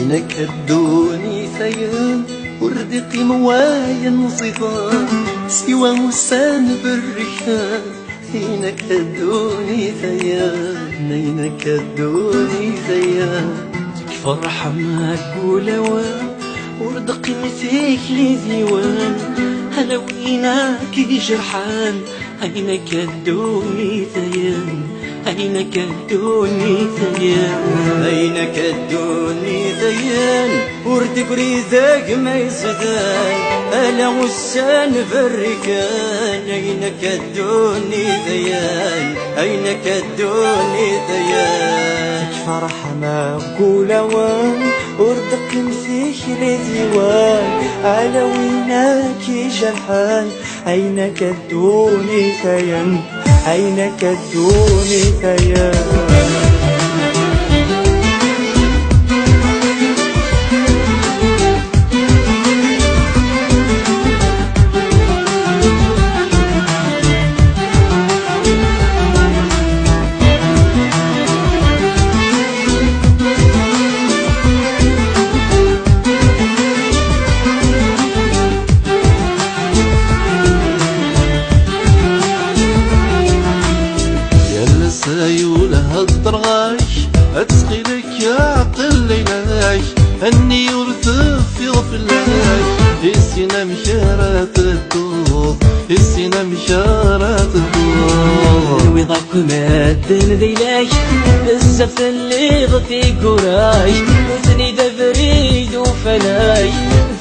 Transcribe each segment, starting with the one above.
أينك الدوني ثيان وردقي مواين صفان سوى وسان بالركان أينك الدوني ثيان أينك الدوني ثيان فرحة ما تقول وان وردقي مثيك لي ديوان هلا وينك جرحان أينك الدوني ثيان أينك الدوني ثيان أينك الدوني ثيان وردك ريدك ما يزدان ألا وسان بالركان أينك الدوني ثيان أينك الدوني ثيان فرحة ما أقول وان وردك مثيك لديوان على وينك جرحان أينك الدوني ثيان أينك الدوني ثيان سايولها الطرغاش اتسقيلك يا عقل ليلاش هني ورثف في غفلاش السينا مشارات الدور السينا مشارات الدور ويضاك مادن ذيلاش بزاف اللي غطي قراش وثني دبريد وفلاش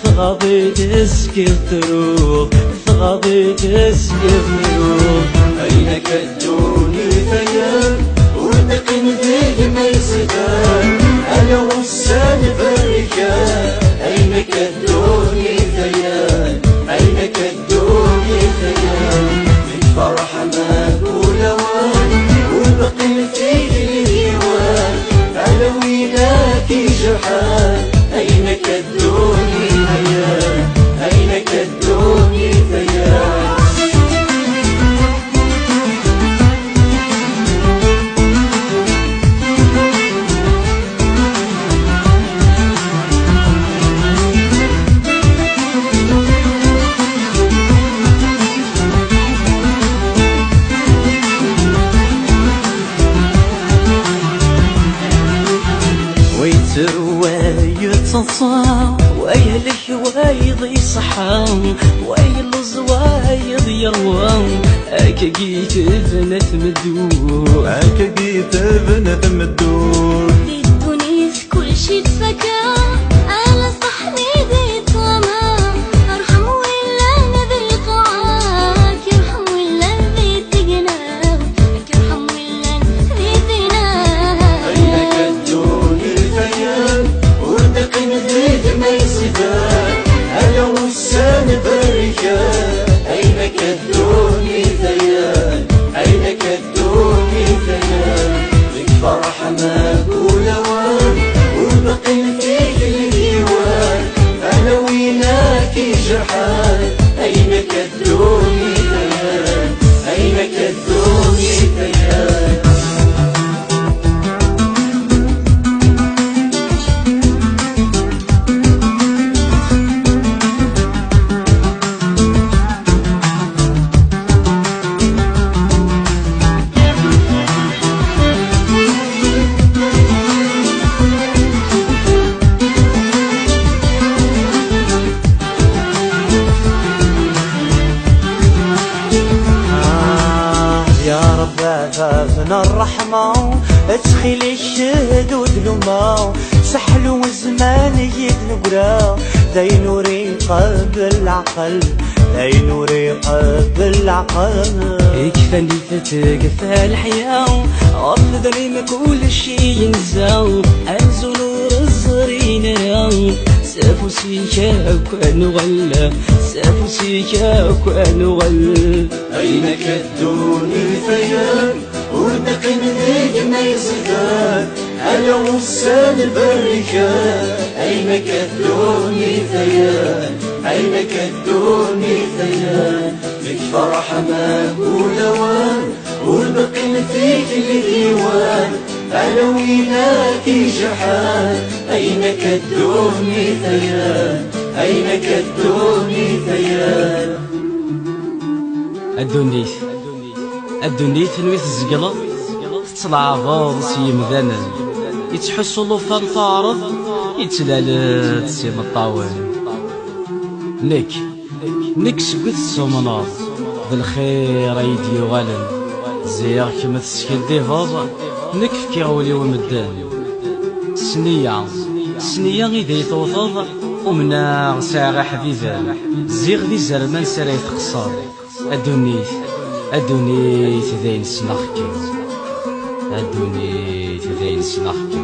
ثغاضي تسكي الطروق ثغاضي تسكي الطروق أينك الدوني ثيان وردك مثيك ما يزدان ألا وسان بالركان أينك الدوني ثيان أينك الدوني ثيان من فرح ما أقول وان وردك مثيك الديوان ألا وينك جرحان أينك الدوني ثيان أينك الدوني ثيان ويتصا ويهلك ويضي صحام ويلز ويض يروان أكاقيت بنت مدور أكاقيت بنت مدور الدنيا في كل شي تفكى على صحني دي طما ارحم ولا نذي قعاك يرحم ولا نذي تقناه يرحم ولا نذي ديناه أينك الدوني ثيان وردك مثيك ما يزدان ألا وسان بالركان أينك الدوني ثيان أينك الدوني ثيان لك فرحة ما أقول وان وردك مثيك الديوان ألا وينك جرحان أينك الدوني ثيان أينك الدوني ثيان من الرحمة ادخلي الشهد ودلما سحل وزمان يدنقرا ذي نوري قلب العقل ذي نوري قلب العقل يكفاني فتقفى الحياة عرض ذريم كل شي ينزاو أنزو نور الزرين راو سافو سيكاك ونغلى سافو سيكاك ونغلى أينك الدوني ثيان وردك مثيك ما يزدان ألا وسان بالركان أينك الدوني ثيان أينك الدوني ثيان لك فرحة ما أقول وان وردك مثيك الديوان ألا وينك جحال أينك الدوني ثيال أينك الدوني ثيال الدنيت نويت الزقلة تتلعبض سي مذانا يتحسو لوفان تعرض يتلالت سي مطاوين نك سكوت السومناض بالخير ايدي غالن زيغ كما تسكن ديفاض نك فكي غولي ومدان سنية غيدا يتوضض ومنا ساغ حبيبان زيغ دي زرمان سرا يتقصر الدنيت ذاين سنخكي الدنيت ذاين سنخكي